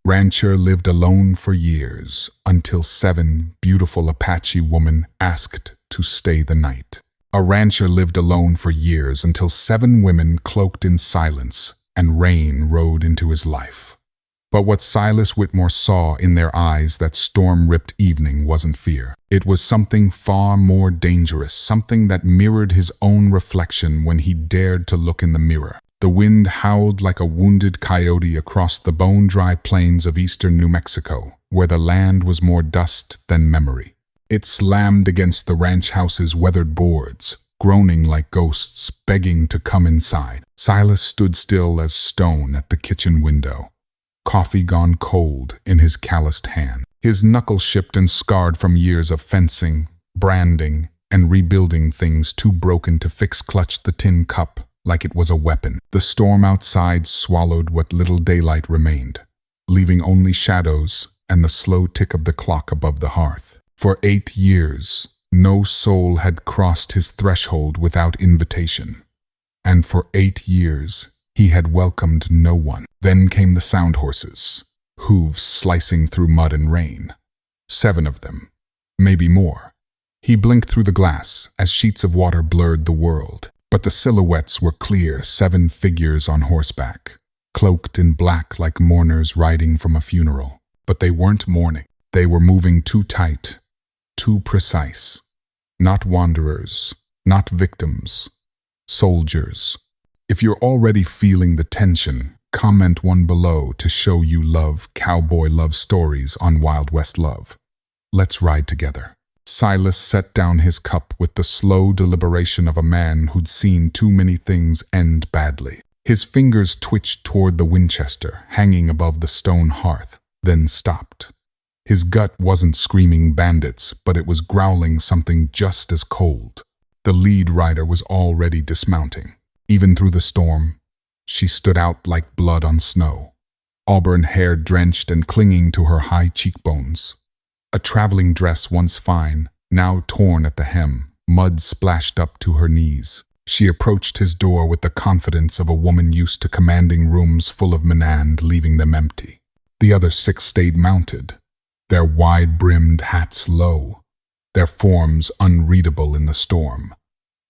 Rancher lived alone for years until 7 beautiful Apache women asked to stay the night. A rancher lived alone for years until 7 women cloaked in silence and rain rode into his life. But what Silas Whitmore saw in their eyes that storm-ripped evening wasn't fear. It was something far more dangerous, something that mirrored his own reflection when he dared to look in the mirror. The wind howled like a wounded coyote across the bone-dry plains of eastern New Mexico, where the land was more dust than memory. It slammed against the ranch house's weathered boards, groaning like ghosts, begging to come inside. Silas stood still as stone at the kitchen window, coffee gone cold in his calloused hand. His knuckles chipped and scarred from years of fencing, branding, and rebuilding things too broken to fix clutched the tin cup like it was a weapon. The storm outside swallowed what little daylight remained, leaving only shadows and the slow tick of the clock above the hearth. For 8 years, no soul had crossed his threshold without invitation. And for 8 years, he had welcomed no one. Then came the sound horses, hooves slicing through mud and rain. 7 of them, maybe more. He blinked through the glass as sheets of water blurred the world. But the silhouettes were clear, 7 figures on horseback, cloaked in black like mourners riding from a funeral. But they weren't mourning. They were moving too tight, too precise. Not wanderers, not victims, soldiers. If you're already feeling the tension, comment 1 below to show you love cowboy love stories on Wild West Love. Let's ride together. Silas set down his cup with the slow deliberation of a man who'd seen too many things end badly. His fingers twitched toward the Winchester, hanging above the stone hearth, then stopped. His gut wasn't screaming bandits, but it was growling something just as cold. The lead rider was already dismounting. Even through the storm, she stood out like blood on snow, auburn hair drenched and clinging to her high cheekbones. A traveling dress once fine, now torn at the hem, mud splashed up to her knees. She approached his door with the confidence of a woman used to commanding rooms full of men and leaving them empty. The other 6 stayed mounted, their wide-brimmed hats low, their forms unreadable in the storm.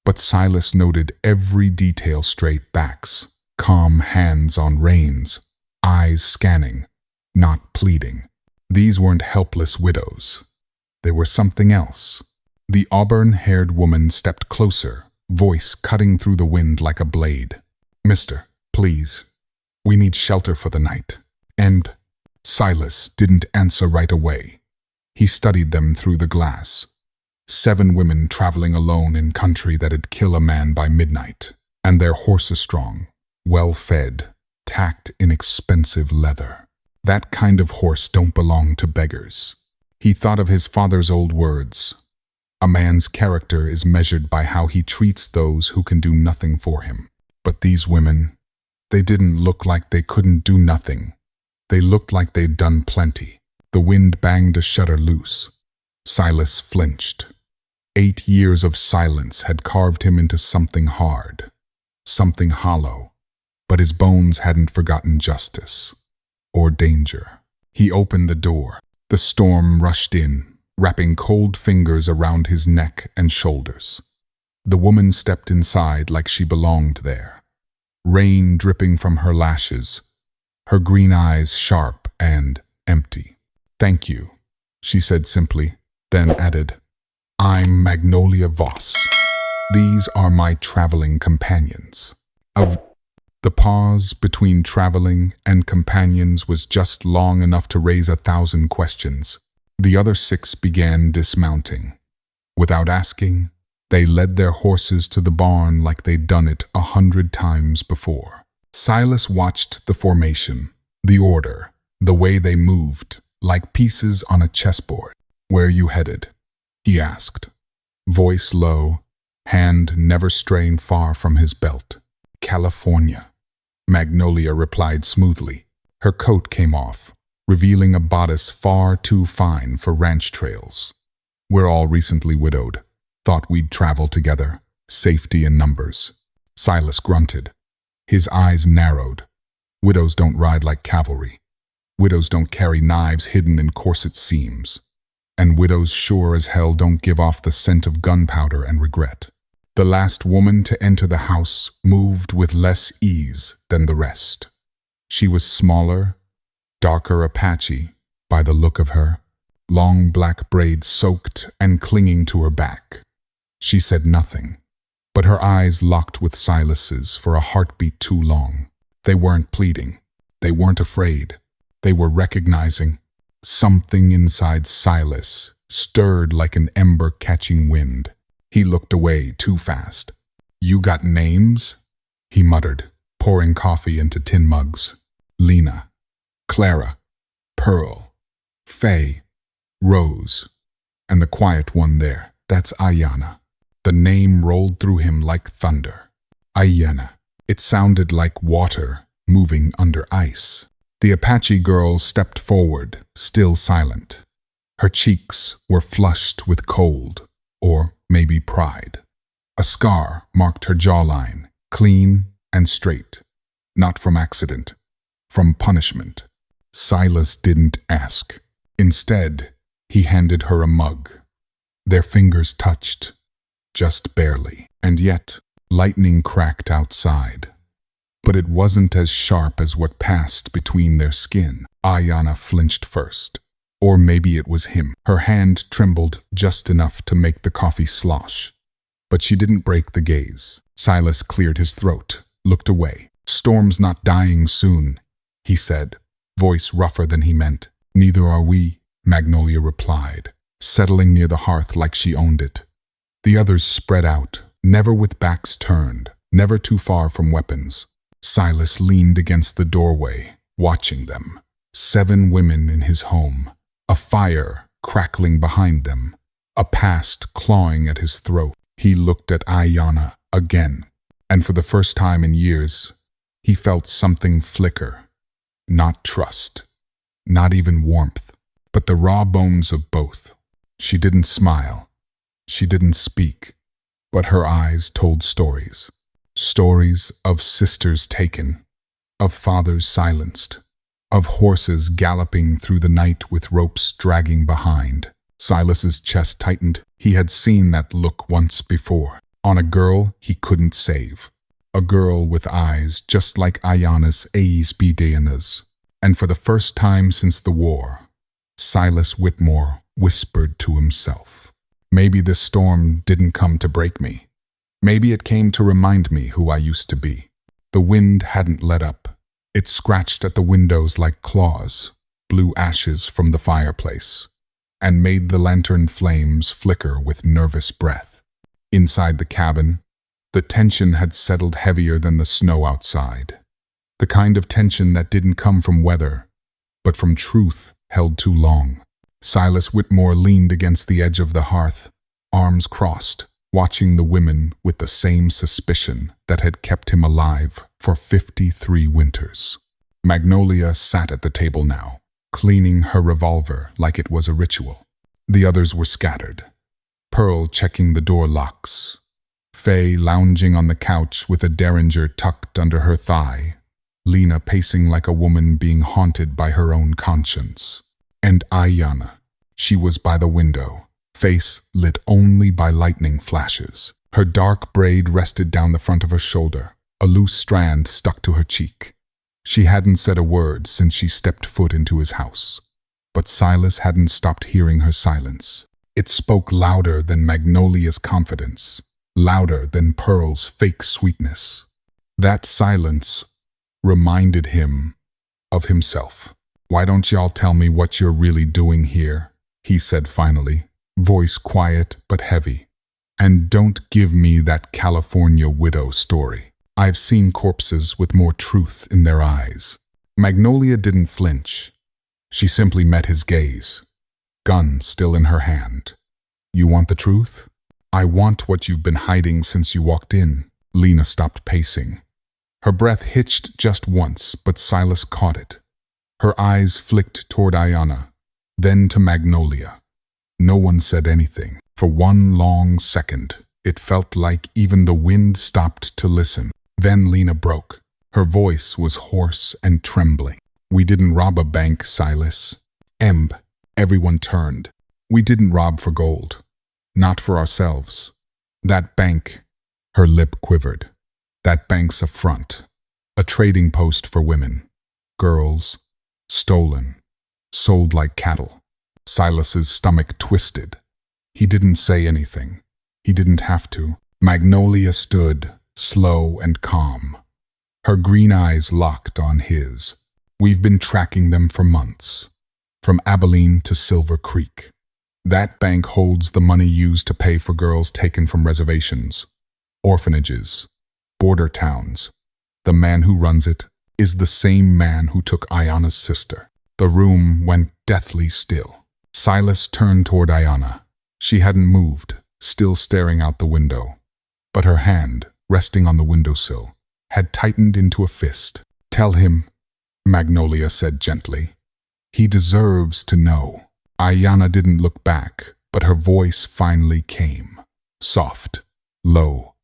But Silas noted every detail: straight backs, calm hands on reins, eyes scanning, not pleading. These weren't helpless widows. They were something else. The auburn-haired woman stepped closer, voice cutting through the wind like a blade. "Mister, please, we need shelter for the night." And Silas didn't answer right away. He studied them through the glass. 7 women traveling alone in country that'd kill a man by midnight. And their horses strong, well-fed, tacked in expensive leather. That kind of horse don't belong to beggars. He thought of his father's old words. A man's character is measured by how he treats those who can do nothing for him. But these women, they didn't look like they couldn't do nothing. They looked like they'd done plenty. The wind banged a shutter loose. Silas flinched. 8 years of silence had carved him into something hard, something hollow. But his bones hadn't forgotten justice or danger. He opened the door. The storm rushed in, wrapping cold fingers around his neck and shoulders. The woman stepped inside like she belonged there, rain dripping from her lashes, her green eyes sharp and empty. "Thank you," she said simply, then added, "I'm Magnolia Voss. These are my traveling companions." The pause between traveling and companions was just long enough to raise 1,000 questions. The other 6 began dismounting. Without asking, they led their horses to the barn like they'd done it 100 times before. Silas watched the formation, the order, the way they moved, like pieces on a chessboard. "Where you headed?" he asked, voice low, hand never straying far from his belt. "California," Magnolia replied smoothly. Her coat came off, revealing a bodice far too fine for ranch trails. "We're all recently widowed. Thought we'd travel together. Safety in numbers." Silas grunted. His eyes narrowed. "Widows don't ride like cavalry." Widows don't carry knives hidden in corset seams. And widows sure as hell don't give off the scent of gunpowder and regret. The last woman to enter the house moved with less ease than the rest. She was smaller, darker Apache, by the look of her, long black braids soaked and clinging to her back. She said nothing, but her eyes locked with Silas's for a heartbeat too long. They weren't pleading. They weren't afraid. They were recognizing. Something inside Silas stirred like an ember catching wind. He looked away too fast. "You got names?" he muttered, pouring coffee into tin mugs. "Lena, Clara, Pearl, Faye, Rose, and the quiet one there, that's Ayanna." The name rolled through him like thunder. Ayanna. It sounded like water moving under ice. The Apache girl stepped forward, still silent. Her cheeks were flushed with cold, or maybe pride. A scar marked her jawline, clean and straight. Not from accident, from punishment. Silas didn't ask. Instead, he handed her a mug. Their fingers touched, just barely, and yet lightning cracked outside. But it wasn't as sharp as what passed between their skin. Ayanna flinched first. Or maybe it was him. Her hand trembled just enough to make the coffee slosh. But she didn't break the gaze. Silas cleared his throat, looked away. "Storm's not dying soon," he said, voice rougher than he meant. "Neither are we," Magnolia replied, settling near the hearth like she owned it. The others spread out, never with backs turned, never too far from weapons. Silas leaned against the doorway, watching them. 7 women in his home, a fire crackling behind them, a past clawing at his throat. He looked at Ayanna again, and for the first time in years, he felt something flicker. Not trust, not even warmth, but the raw bones of both. She didn't smile. She didn't speak, but her eyes told stories. Stories of sisters taken, of fathers silenced, of horses galloping through the night with ropes dragging behind. Silas's chest tightened. He had seen that look once before, on a girl he couldn't save. A girl with eyes just like Ayanna's Diana's. And for the first time since the war, Silas Whitmore whispered to himself, "Maybe this storm didn't come to break me. Maybe it came to remind me who I used to be." The wind hadn't let up. It scratched at the windows like claws, blew ashes from the fireplace, and made the lantern flames flicker with nervous breath. Inside the cabin, the tension had settled heavier than the snow outside. The kind of tension that didn't come from weather, but from truth held too long. Silas Whitmore leaned against the edge of the hearth, arms crossed, watching the women with the same suspicion that had kept him alive for 53 winters. Magnolia sat at the table now, cleaning her revolver like it was a ritual. The others were scattered. Pearl checking the door locks. Faye lounging on the couch with a derringer tucked under her thigh. Lena pacing like a woman being haunted by her own conscience. And Ayanna, she was by the window, face lit only by lightning flashes. Her dark braid rested down the front of her shoulder, a loose strand stuck to her cheek. She hadn't said a word since she stepped foot into his house. But Silas hadn't stopped hearing her silence. It spoke louder than Magnolia's confidence, louder than Pearl's fake sweetness. That silence reminded him of himself. "Why don't y'all tell me what you're really doing here?" he said finally, voice quiet but heavy. "And don't give me that California widow story. I've seen corpses with more truth in their eyes." Magnolia didn't flinch. She simply met his gaze, gun still in her hand. "You want the truth?" "I want what you've been hiding since you walked in." Lena stopped pacing. Her breath hitched just once, but Silas caught it. Her eyes flicked toward Ayanna, then to Magnolia. No one said anything. For one long second, it felt like even the wind stopped to listen. Then Lena broke. Her voice was hoarse and trembling. We didn't rob a bank, Silas. Everyone turned. We didn't rob for gold. Not for ourselves. That bank, her lip quivered. That bank's a front. A trading post for women. Girls. Stolen. Sold like cattle. Silas's stomach twisted. He didn't say anything. He didn't have to. Magnolia stood, slow and calm. Her green eyes locked on his. We've been tracking them for months. From Abilene to Silver Creek. That bank holds the money used to pay for girls taken from reservations, orphanages, border towns. The man who runs it is the same man who took Ayanna's sister. The room went deathly still. Silas turned toward Ayanna. She hadn't moved, still staring out the window. But her hand, resting on the windowsill, had tightened into a fist. "Tell him," Magnolia said gently. "He deserves to know." Ayanna didn't look back, but her voice finally came. Soft, low,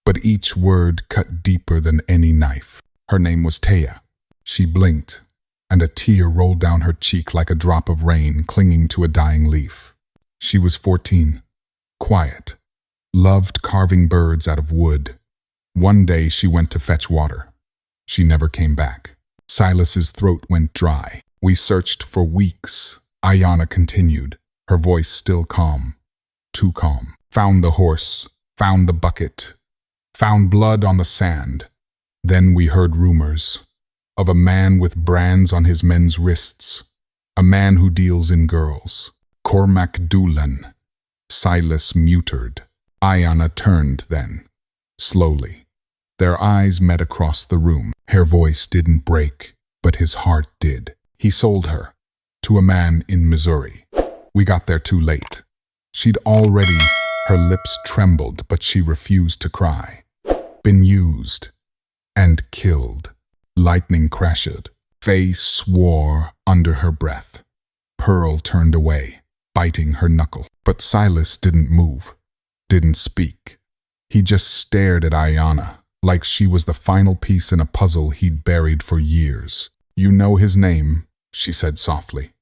but each word cut deeper than any knife. Her name was Taya. She blinked, and a tear rolled down her cheek like a drop of rain clinging to a dying leaf. She was 14, quiet, loved carving birds out of wood. One day she went to fetch water. She never came back. Silas's throat went dry. "We searched for weeks," Ayanna continued, her voice still calm. Too calm. "Found the horse, found the bucket, found blood on the sand. Then we heard rumors of a man with brands on his men's wrists, a man who deals in girls. Cormac Doolan." Silas muttered. Ayanna turned then, slowly. Their eyes met across the room. Her voice didn't break, but his heart did. "He sold her to a man in Missouri. We got there too late. She'd already..." Her lips trembled, but she refused to cry. "Been used and killed." Lightning crashed. Faye swore under her breath. Pearl turned away, biting her knuckle. But Silas didn't move, didn't speak. He just stared at Ayanna, like she was the final piece in a puzzle he'd buried for years. "You know his name," she said softly.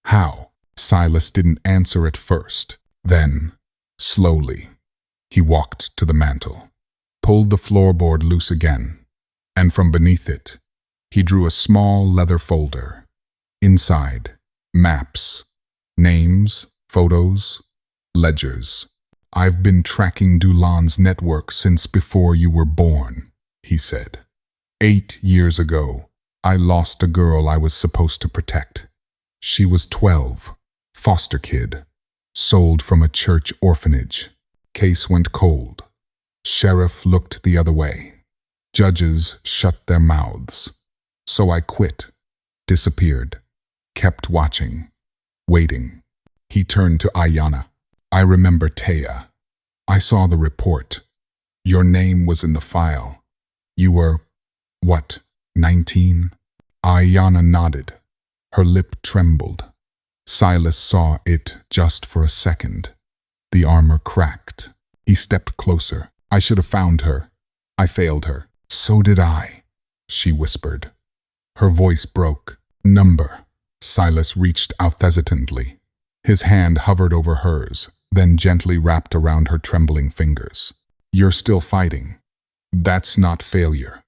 "How?" Silas didn't answer at first. Then, slowly, he walked to the mantel, pulled the floorboard loose again, and from beneath it, he drew a small leather folder. Inside, maps, names, photos, ledgers. "I've been tracking Doolan's network since before you were born," he said. 8 years ago, I lost a girl I was supposed to protect. She was 12, foster kid, sold from a church orphanage. Case went cold. Sheriff looked the other way. Judges shut their mouths. So I quit, disappeared, kept watching, waiting. He turned to Ayanna. "I remember Taya. I saw the report. Your name was in the file. You were, what, 19? Ayanna nodded. Her lip trembled. Silas saw it just for a second. The armor cracked. He stepped closer. "I should have found her. I failed her." "So did I," she whispered. Her voice broke. "Number." Silas reached out hesitantly. His hand hovered over hers, then gently wrapped around her trembling fingers. "You're still fighting. That's not failure.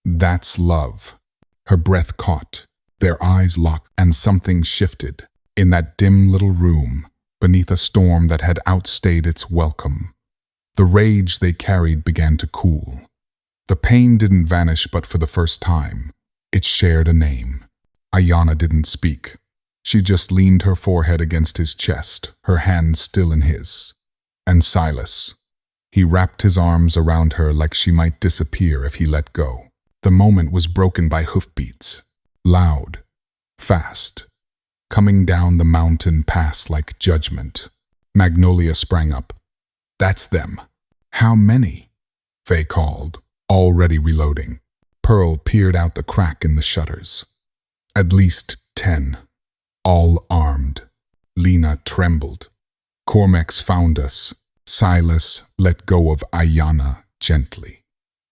That's love." Her breath caught. Their eyes locked, and something shifted. In that dim little room, beneath a storm that had outstayed its welcome, the rage they carried began to cool. The pain didn't vanish, but for the first time, it shared a name. Ayanna didn't speak. She just leaned her forehead against his chest, her hand still in his. And Silas. He wrapped his arms around her like she might disappear if he let go. The moment was broken by hoofbeats. Loud. Fast. Coming down the mountain pass like judgment. Magnolia sprang up. "That's them." "How many?" Faye called, already reloading. Pearl peered out the crack in the shutters. "At least 10. All armed." Lena trembled. "Cormac's found us." Silas let go of Ayanna gently,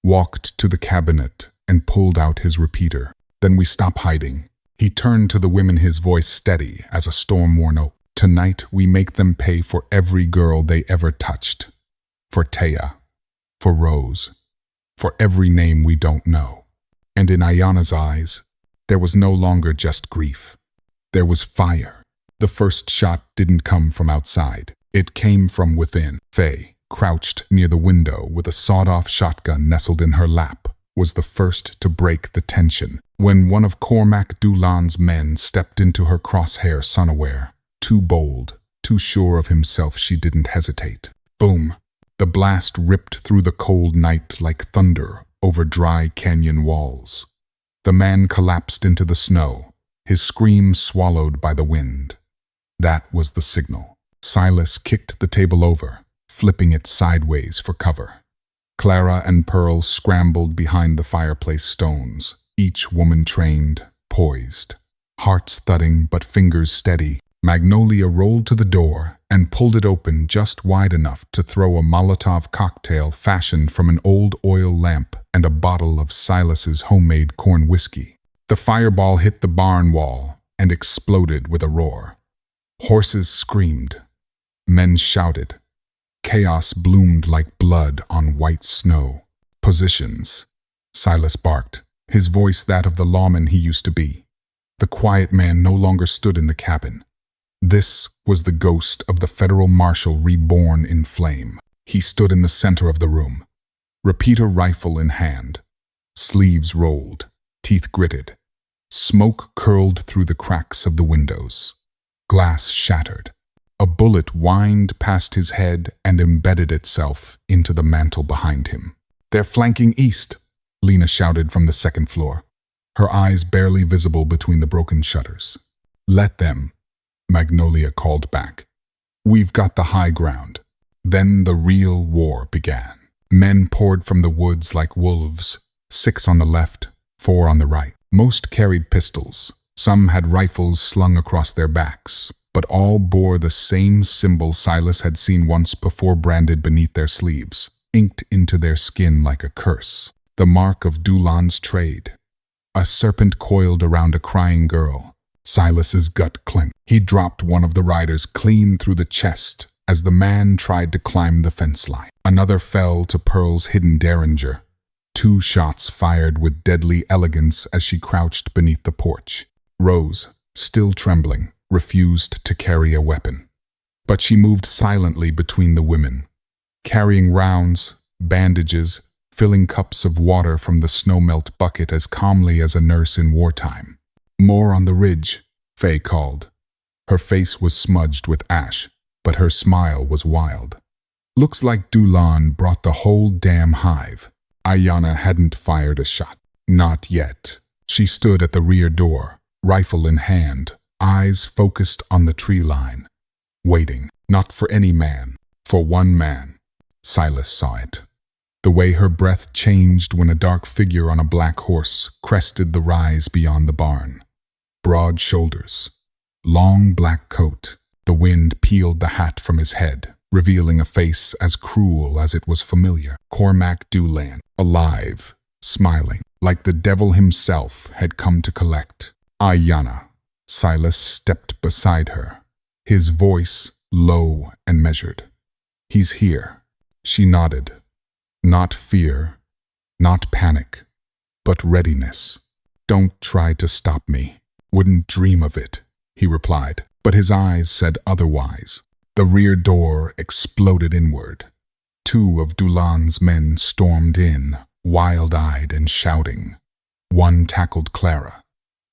walked to the cabinet and pulled out his repeater. "Then we stop hiding. He turned to the women, his voice steady as a storm-worn oak. Tonight we make them pay for every girl they ever touched. For Taya, for Rose, for every name we don't know. And in Ayanna's eyes, there was no longer just grief. There was fire. The first shot didn't come from outside. It came from within. Faye, crouched near the window with a sawed-off shotgun nestled in her lap, was the first to break the tension when one of Cormac Doolan's men stepped into her crosshair, unaware. Too bold, too sure of himself, she didn't hesitate. Boom! The blast ripped through the cold night like thunder over dry canyon walls. The man collapsed into the snow, his scream swallowed by the wind. That was the signal. Silas kicked the table over, flipping it sideways for cover. Clara and Pearl scrambled behind the fireplace stones, each woman trained, poised. Hearts thudding but fingers steady, Magnolia rolled to the door and pulled it open just wide enough to throw a Molotov cocktail fashioned from an old oil lamp and a bottle of Silas's homemade corn whiskey. The fireball hit the barn wall and exploded with a roar. Horses screamed. Men shouted. Chaos bloomed like blood on white snow. Positions, Silas barked, his voice that of the lawman he used to be. The quiet man no longer stood in the cabin. This was the ghost of the federal marshal reborn in flame. He stood in the center of the room, repeater rifle in hand, sleeves rolled, teeth gritted. Smoke curled through the cracks of the windows. Glass shattered. A bullet whined past his head and embedded itself into the mantel behind him. "They're flanking east," Lena shouted from the second floor, her eyes barely visible between the broken shutters. "Let them," Magnolia called back. "We've got the high ground." Then the real war began. Men poured from the woods like wolves, 6 on the left, 4 on the right. Most carried pistols. Some had rifles slung across their backs, but all bore the same symbol Silas had seen once before, branded beneath their sleeves, inked into their skin like a curse. The mark of Doolan's trade. A serpent coiled around a crying girl. Silas's gut clenched. He dropped one of the riders clean through the chest as the man tried to climb the fence line. Another fell to Pearl's hidden derringer. 2 shots fired with deadly elegance as she crouched beneath the porch. Rose, still trembling, refused to carry a weapon. But she moved silently between the women, carrying rounds, bandages, filling cups of water from the snowmelt bucket as calmly as a nurse in wartime. "More on the ridge," Faye called. Her face was smudged with ash, but her smile was wild. "Looks like Doolan brought the whole damn hive." Ayanna hadn't fired a shot. Not yet. She stood at the rear door, rifle in hand, eyes focused on the tree line, waiting, not for any man, for one man. Silas saw it. The way her breath changed when a dark figure on a black horse crested the rise beyond the barn. Broad shoulders, long black coat. The wind peeled the hat from his head, revealing a face as cruel as it was familiar. Cormac Doolan, alive, smiling, like the devil himself had come to collect. "Ayanna." Silas stepped beside her, his voice low and measured. "He's here." She nodded. Not fear, not panic, but readiness. "Don't try to stop me." "Wouldn't dream of it," he replied, but his eyes said otherwise. The rear door exploded inward. 2 of Doolan's men stormed in, wild-eyed and shouting. One tackled Clara.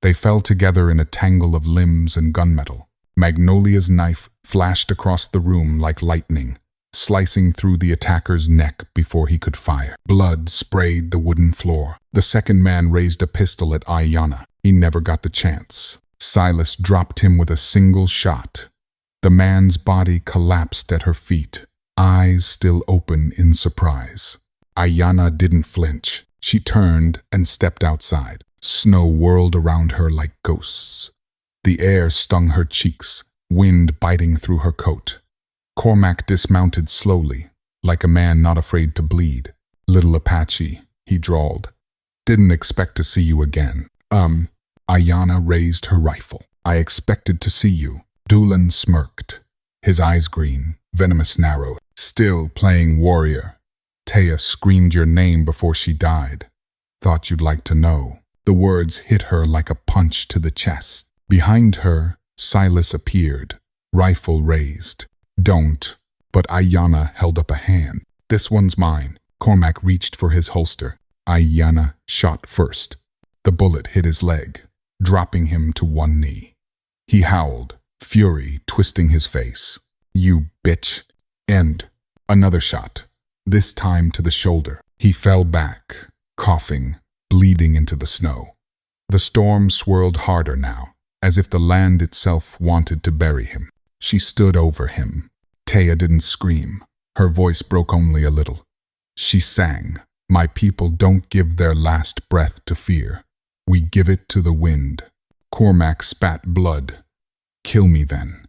They fell together in a tangle of limbs and gunmetal. Magnolia's knife flashed across the room like lightning, slicing through the attacker's neck before he could fire. Blood sprayed the wooden floor. The second man raised a pistol at Ayanna. He never got the chance. Silas dropped him with a single shot. The man's body collapsed at her feet, eyes still open in surprise. Ayanna didn't flinch. She turned and stepped outside. Snow whirled around her like ghosts. The air stung her cheeks, wind biting through her coat. Cormac dismounted slowly, like a man not afraid to bleed. "Little Apache," he drawled. "Didn't expect to see you again." Ayanna raised her rifle. I expected to see you. Doolan smirked, his eyes green, venomous narrowed. Still playing warrior. Taya screamed your name before she died. Thought you'd like to know. The words hit her like a punch to the chest. Behind her, Silas appeared, rifle raised. Don't. But Ayanna held up a hand. This one's mine. Cormac reached for his holster. Ayanna shot first. The bullet hit his leg, dropping him to one knee. He howled, fury twisting his face. You bitch. And another shot, this time to the shoulder. He fell back, coughing, bleeding into the snow. The storm swirled harder now, as if the land itself wanted to bury him. She stood over him. Taya didn't scream. Her voice broke only a little. She sang, "My people don't give their last breath to fear. We give it to the wind." Cormac spat blood. "Kill me then."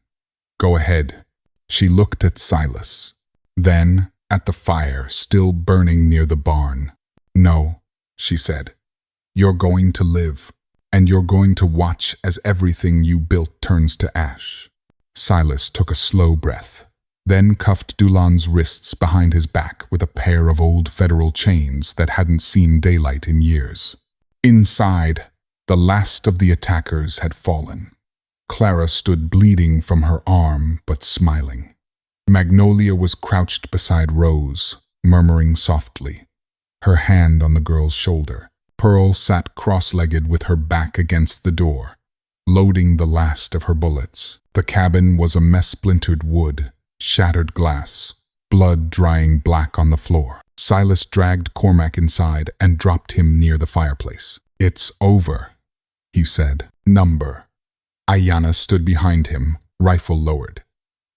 "Go ahead." She looked at Silas, then at the fire still burning near the barn. "No," she said. "You're going to live, and you're going to watch as everything you built turns to ash." Silas took a slow breath, then cuffed Doolan's wrists behind his back with a pair of old federal chains that hadn't seen daylight in years. Inside, the last of the attackers had fallen. Clara stood bleeding from her arm, but smiling. Magnolia was crouched beside Rose, murmuring softly, her hand on the girl's shoulder. Pearl sat cross-legged with her back against the door, loading the last of her bullets. The cabin was a mess: splintered wood, shattered glass, blood drying black on the floor. Silas dragged Cormac inside and dropped him near the fireplace. "It's over," he said. "Number." Ayanna stood behind him, rifle lowered.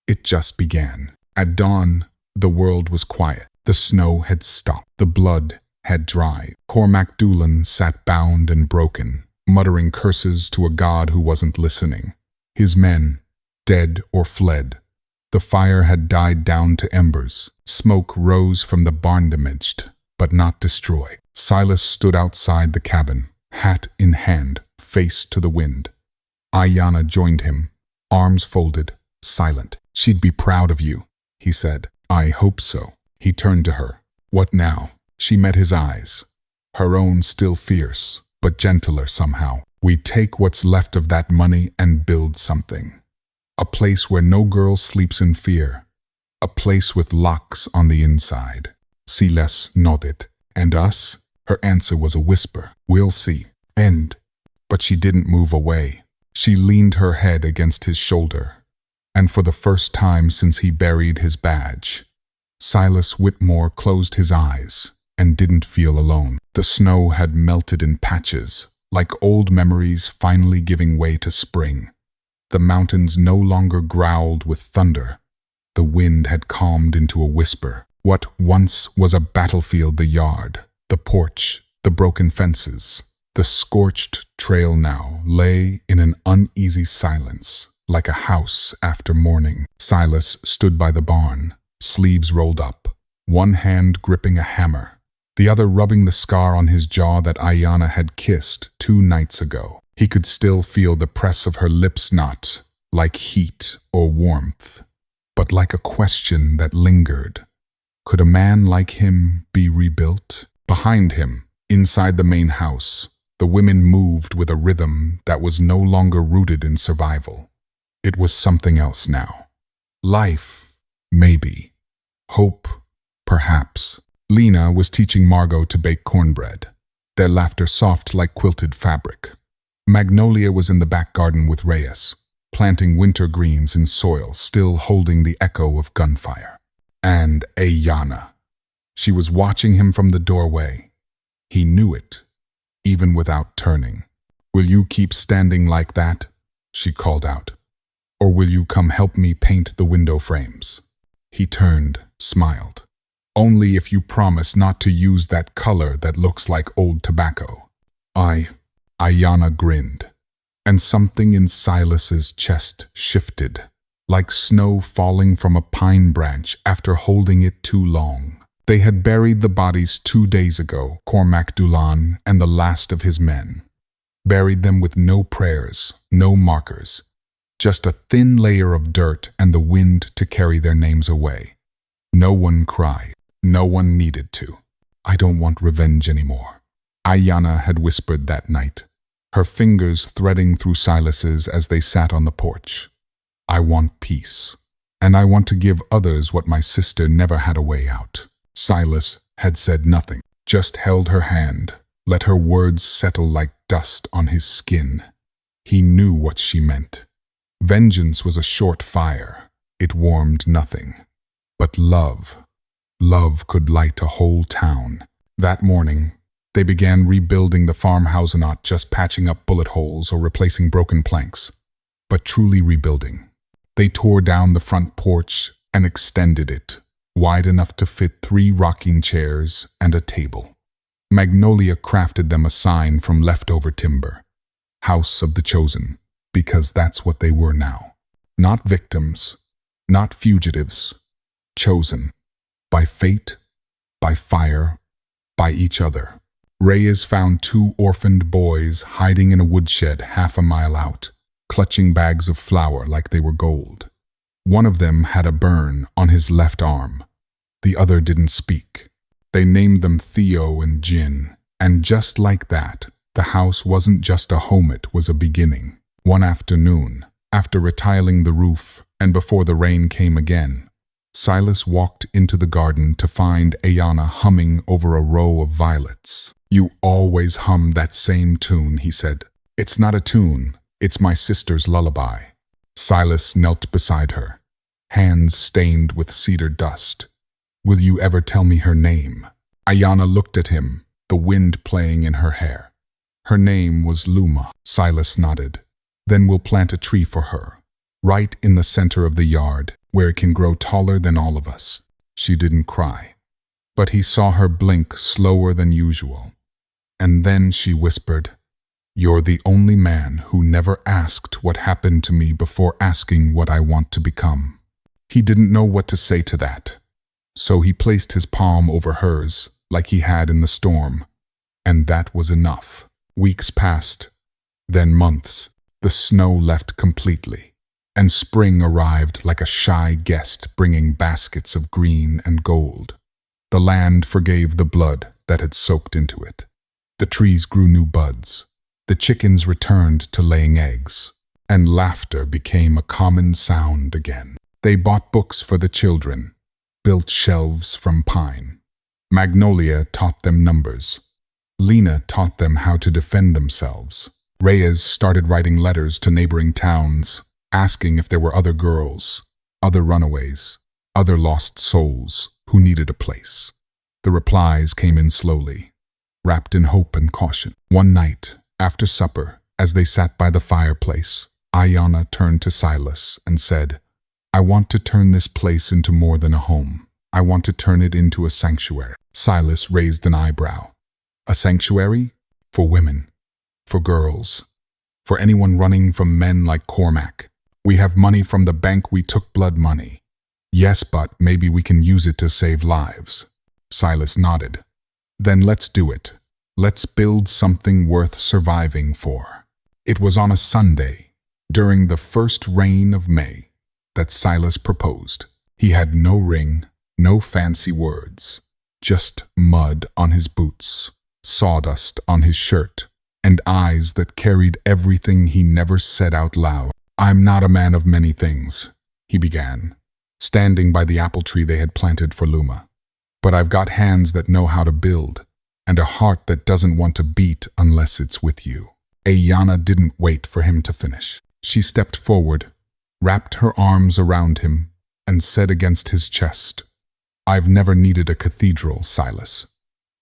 It just began. At dawn, the world was quiet. The snow had stopped. The blood had dried. Cormac Doolan sat bound and broken, muttering curses to a god who wasn't listening. His men, dead or fled. The fire had died down to embers. Smoke rose from the barn, damaged, but not destroyed. Silas stood outside the cabin, hat in hand, face to the wind. Ayanna joined him, arms folded, silent. "She'd be proud of you," he said. "I hope so." He turned to her. "What now?" She met his eyes, her own still fierce, but gentler somehow. "We take what's left of that money and build something. A place where no girl sleeps in fear. A place with locks on the inside." Silas nodded. "And us?" Her answer was a whisper. "We'll see." But she didn't move away. She leaned her head against his shoulder, and for the first time since he buried his badge, Silas Whitmore closed his eyes and didn't feel alone. The snow had melted in patches, like old memories finally giving way to spring. The mountains no longer growled with thunder. The wind had calmed into a whisper. What once was a battlefield, the yard, the porch, the broken fences, the scorched trail now lay in an uneasy silence, like a house after morning. Silas stood by the barn, sleeves rolled up, one hand gripping a hammer, the other rubbing the scar on his jaw that Ayanna had kissed 2 nights ago. He could still feel the press of her lips, not like heat or warmth, but like a question that lingered. Could a man like him be rebuilt? Behind him, inside the main house, the women moved with a rhythm that was no longer rooted in survival. It was something else now. Life, maybe. Hope, perhaps. Lena was teaching Margot to bake cornbread, their laughter soft like quilted fabric. Magnolia was in the back garden with Reyes, planting winter greens in soil still holding the echo of gunfire. And Ayanna. She was watching him from the doorway. He knew it, even without turning. "Will you keep standing like that?" she called out. "Or will you come help me paint the window frames?" He turned, smiled. "Only if you promise not to use that color that looks like old tobacco." Ayanna grinned, and something in Silas's chest shifted, like snow falling from a pine branch after holding it too long. They had buried the bodies 2 days ago, Cormac Doolan and the last of his men. buried them with no prayers, no markers, just a thin layer of dirt and the wind to carry their names away. No one cried. No one needed to. I don't want revenge anymore, Ayanna had whispered that night, her fingers threading through Silas's as they sat on the porch. I want peace, and I want to give others what my sister never had a way out. Silas had said nothing, just held her hand, let her words settle like dust on his skin. He knew what she meant. Vengeance was a short fire. It warmed nothing. But love could light a whole town. That morning, they began rebuilding the farmhouse, not just patching up bullet holes or replacing broken planks, but truly rebuilding. They tore down the front porch and extended it, wide enough to fit 3 rocking chairs and a table. Magnolia crafted them a sign from leftover timber, House of the Chosen, because that's what they were now. Not victims, not fugitives, chosen. By fate, by fire, by each other. Reyes found 2 orphaned boys hiding in a woodshed half a mile out, clutching bags of flour like they were gold. One of them had a burn on his left arm. The other didn't speak. They named them Theo and Jin, and just like that, the house wasn't just a home, it was a beginning. One afternoon, after retiling the roof and before the rain came again, Silas walked into the garden to find Ayanna humming over a row of violets. You always hum that same tune, he said. It's not a tune, it's my sister's lullaby. Silas knelt beside her, hands stained with cedar dust. Will you ever tell me her name? Ayanna looked at him, the wind playing in her hair. Her name was Luma. Silas nodded. Then we'll plant a tree for her, right in the center of the yard, where it can grow taller than all of us. She didn't cry, but he saw her blink slower than usual. And then she whispered, "You're the only man who never asked what happened to me before asking what I want to become." He didn't know what to say to that, so he placed his palm over hers like he had in the storm, and that was enough. Weeks passed, then months. The snow left completely, and spring arrived like a shy guest bringing baskets of green and gold. The land forgave the blood that had soaked into it. The trees grew new buds. The chickens returned to laying eggs, and laughter became a common sound again. They bought books for the children, built shelves from pine. Magnolia taught them numbers. Lena taught them how to defend themselves. Reyes started writing letters to neighboring towns, asking if there were other girls, other runaways, other lost souls who needed a place. The replies came in slowly, wrapped in hope and caution. One night, after supper, as they sat by the fireplace, Ayanna turned to Silas and said, "I want to turn this place into more than a home. I want to turn it into a sanctuary." Silas raised an eyebrow. A sanctuary? For women. For girls. For anyone running from men like Cormac. We have money from the bank, we took blood money. Yes, but maybe we can use it to save lives. Silas nodded. Then let's do it. Let's build something worth surviving for. It was on a Sunday, during the first rain of May, that Silas proposed. He had no ring, no fancy words, just mud on his boots, sawdust on his shirt, and eyes that carried everything he never said out loud. "I'm not a man of many things," he began, standing by the apple tree they had planted for Luma. "But I've got hands that know how to build, and a heart that doesn't want to beat unless it's with you." Ayanna didn't wait for him to finish. She stepped forward, wrapped her arms around him, and said against his chest, "I've never needed a cathedral, Silas.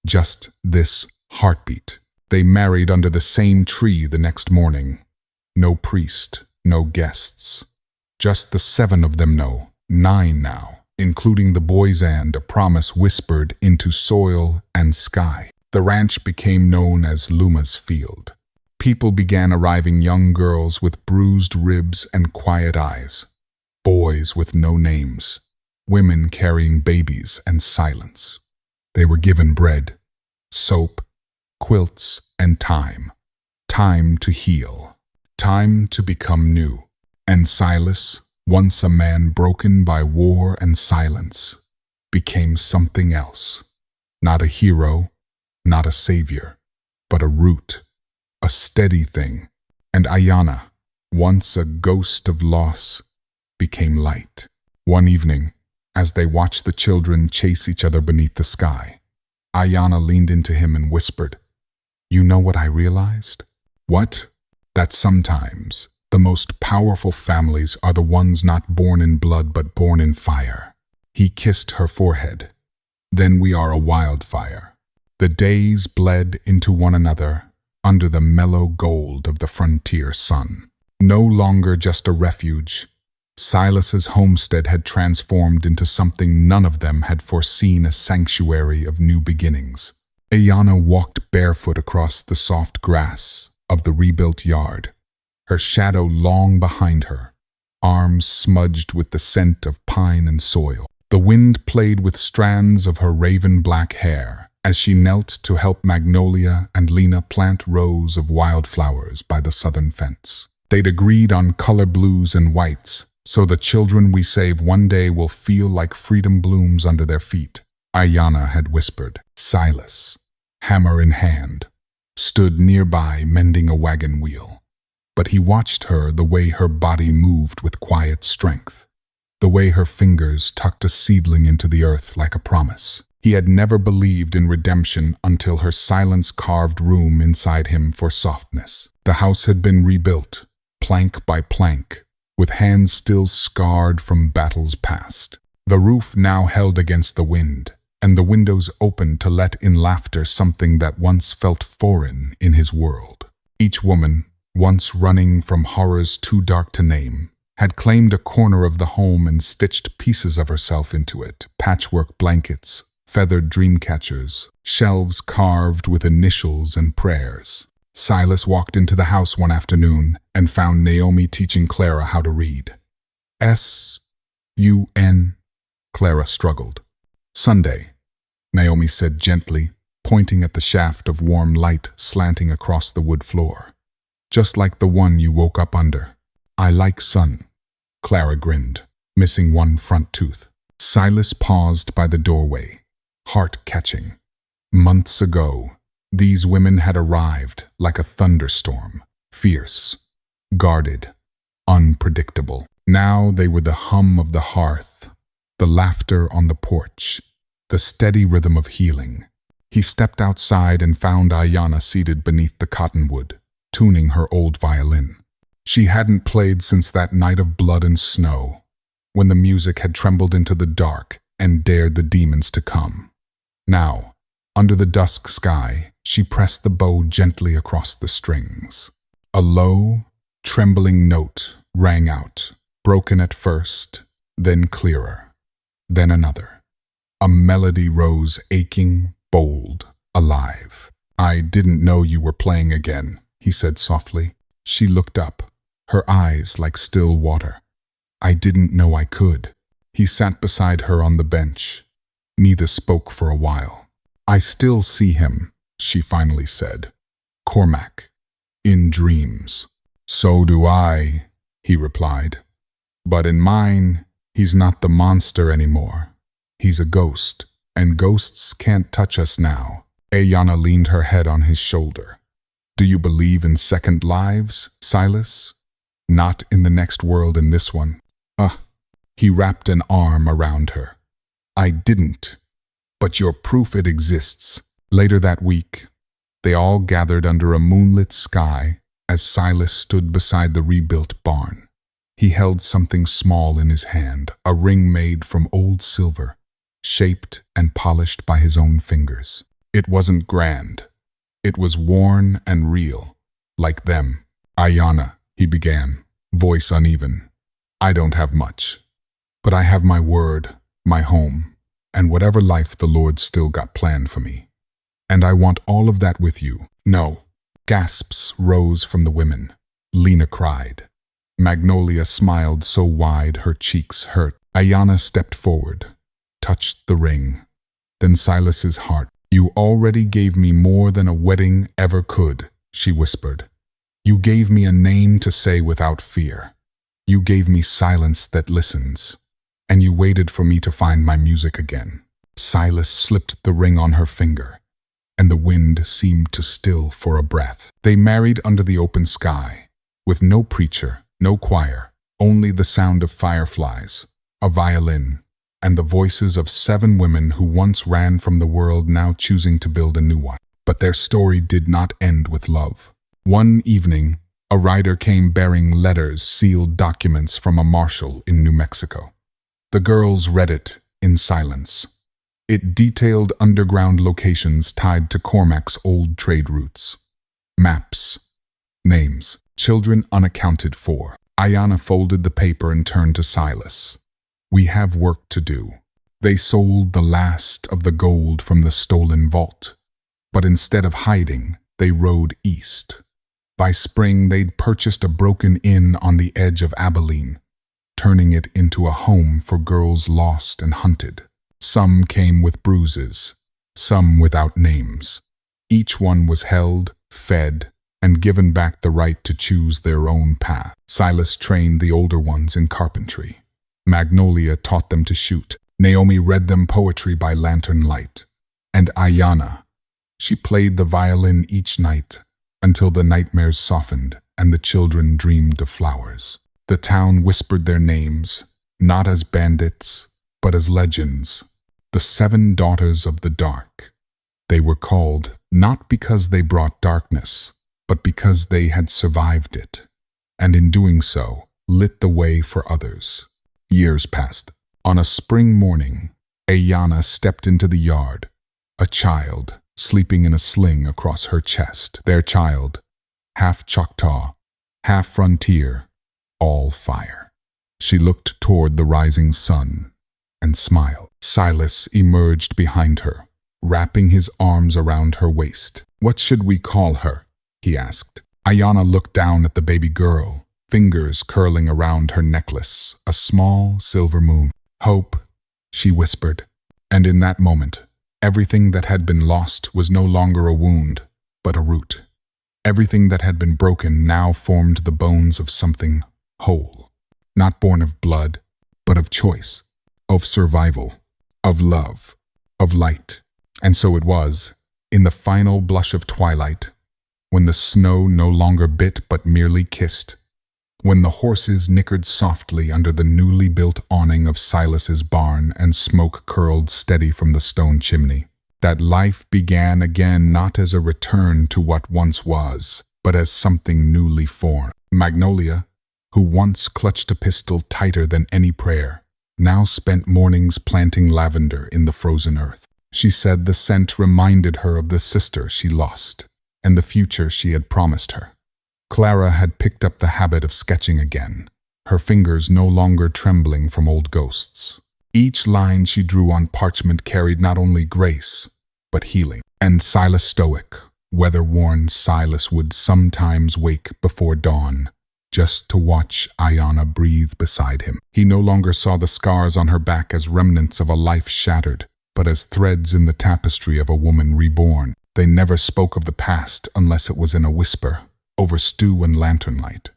Just this heartbeat." They married under the same tree the next morning. No priest, no guests. Just the 7 of them, no, 9 now, including the boys, and a promise whispered into soil and sky. The ranch became known as Luma's Field. People began arriving, young girls with bruised ribs and quiet eyes, boys with no names, women carrying babies and silence. They were given bread, soap, quilts, and time. Time to heal. Time to become new. And Silas, once a man broken by war and silence, became something else. Not a hero, not a savior, but a root, a steady thing. And Ayanna, once a ghost of loss, became light. One evening, as they watched the children chase each other beneath the sky, Ayanna leaned into him and whispered, "You know what I realized?" "What?" "That sometimes the most powerful families are the ones not born in blood but born in fire." He kissed her forehead. "Then we are a wildfire." The days bled into one another under the mellow gold of the frontier sun. No longer just a refuge, Silas's homestead had transformed into something none of them had foreseen, a sanctuary of new beginnings. Ayanna walked barefoot across the soft grass of the rebuilt yard, her shadow long behind her, arms smudged with the scent of pine and soil. The wind played with strands of her raven-black hair as she knelt to help Magnolia and Lena plant rows of wildflowers by the southern fence. They'd agreed on color blues and whites, so the children we save one day will feel like freedom blooms under their feet. Ayanna had whispered. Silas, hammer in hand, stood nearby mending a wagon wheel. But he watched her, the way her body moved with quiet strength, the way her fingers tucked a seedling into the earth like a promise. He had never believed in redemption until her silence carved room inside him for softness. The house had been rebuilt, plank by plank, with hands still scarred from battles past. The roof now held against the wind, and the windows opened to let in laughter, something that once felt foreign in his world. Each woman, once running from horrors too dark to name, had claimed a corner of the home and stitched pieces of herself into it. Patchwork blankets, feathered dream catchers, shelves carved with initials and prayers. Silas walked into the house one afternoon and found Naomi teaching Clara how to read. S-U-N, Clara struggled. "Sunday," Naomi said gently, pointing at the shaft of warm light slanting across the wood floor. "Just like the one you woke up under." "I like sun," Clara grinned, missing one front tooth. Silas paused by the doorway, heart catching. Months ago, these women had arrived like a thunderstorm, fierce, guarded, unpredictable. Now they were the hum of the hearth, the laughter on the porch, the steady rhythm of healing. He stepped outside and found Ayanna seated beneath the cottonwood, tuning her old violin. She hadn't played since that night of blood and snow, when the music had trembled into the dark and dared the demons to come. Now, under the dusk sky, she pressed the bow gently across the strings. A low, trembling note rang out, broken at first, then clearer, then another. A melody rose, aching, bold, alive. "I didn't know you were playing again," he said softly. She looked up, her eyes like still water. "I didn't know I could." He sat beside her on the bench. Neither spoke for a while. "I still see him," she finally said. "Cormac, in dreams." "So do I," he replied. "But in mine, he's not the monster anymore. He's a ghost, and ghosts can't touch us now." Ayanna leaned her head on his shoulder. "Do you believe in second lives, Silas? Not in the next world, in this one." He wrapped an arm around her. "I didn't, but you're proof it exists." Later that week, they all gathered under a moonlit sky as Silas stood beside the rebuilt barn. He held something small in his hand, a ring made from old silver, shaped and polished by his own fingers. It wasn't grand. It was worn and real, like them. "Ayanna," he began, voice uneven, "I don't have much, but I have my word, my home, and whatever life the Lord still got planned for me. And I want all of that with you." "No." Gasps rose from the women. Lena cried. Magnolia smiled so wide her cheeks hurt. Ayanna stepped forward, touched the ring. Then Silas's heart. "You already gave me more than a wedding ever could," she whispered. You gave me a name to say without fear. You gave me silence that listens. And you waited for me to find my music again. Silas slipped the ring on her finger, and the wind seemed to still for a breath. They married under the open sky, with no preacher, no choir, only the sound of fireflies, a violin, and the voices of 7 women who once ran from the world, now choosing to build a new one. But their story did not end with love. One evening, a rider came bearing letters, sealed documents from a marshal in New Mexico. The girls read it in silence. It detailed underground locations tied to Cormac's old trade routes. Maps, names, children unaccounted for. Ayanna folded the paper and turned to Silas. We have work to do. They sold the last of the gold from the stolen vault. But instead of hiding, they rode east. By spring, they'd purchased a broken inn on the edge of Abilene, turning it into a home for girls lost and hunted. Some came with bruises, some without names. Each one was held, fed, and given back the right to choose their own path. Silas trained the older ones in carpentry. Magnolia taught them to shoot. Naomi read them poetry by lantern light. And Ayanna, she played the violin each night until the nightmares softened and the children dreamed of flowers. The town whispered their names, not as bandits, but as legends. The 7 daughters of the dark. They were called not because they brought darkness, but because they had survived it, and in doing so, lit the way for others. Years passed. On a spring morning, Ayanna stepped into the yard, a child sleeping in a sling across her chest. Their child, half Choctaw, half frontier, all fire. She looked toward the rising sun and smiled. Silas emerged behind her, wrapping his arms around her waist. What should we call her? He asked. Ayanna looked down at the baby girl, fingers curling around her necklace, a small silver moon. Hope, she whispered. And in that moment, everything that had been lost was no longer a wound, but a root. Everything that had been broken now formed the bones of something whole, not born of blood, but of choice, of survival, of love, of light. And so it was, in the final blush of twilight, when the snow no longer bit but merely kissed, when the horses nickered softly under the newly built awning of Silas's barn and smoke curled steady from the stone chimney, that life began again, not as a return to what once was, but as something newly formed. Magnolia, who once clutched a pistol tighter than any prayer, now spent mornings planting lavender in the frozen earth. She said the scent reminded her of the sister she lost and the future she had promised her. Clara had picked up the habit of sketching again, her fingers no longer trembling from old ghosts. Each line she drew on parchment carried not only grace, but healing. And Silas stoic, weather-worn Silas would sometimes wake before dawn, just to watch Ayanna breathe beside him. He no longer saw the scars on her back as remnants of a life shattered, but as threads in the tapestry of a woman reborn. They never spoke of the past unless it was in a whisper, over stew and lantern light,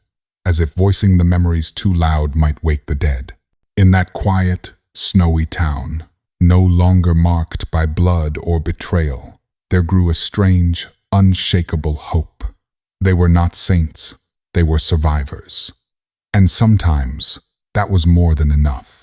as if voicing the memories too loud might wake the dead. In that quiet, snowy town, no longer marked by blood or betrayal, there grew a strange, unshakable hope. They were not saints, they were survivors. And sometimes that was more than enough.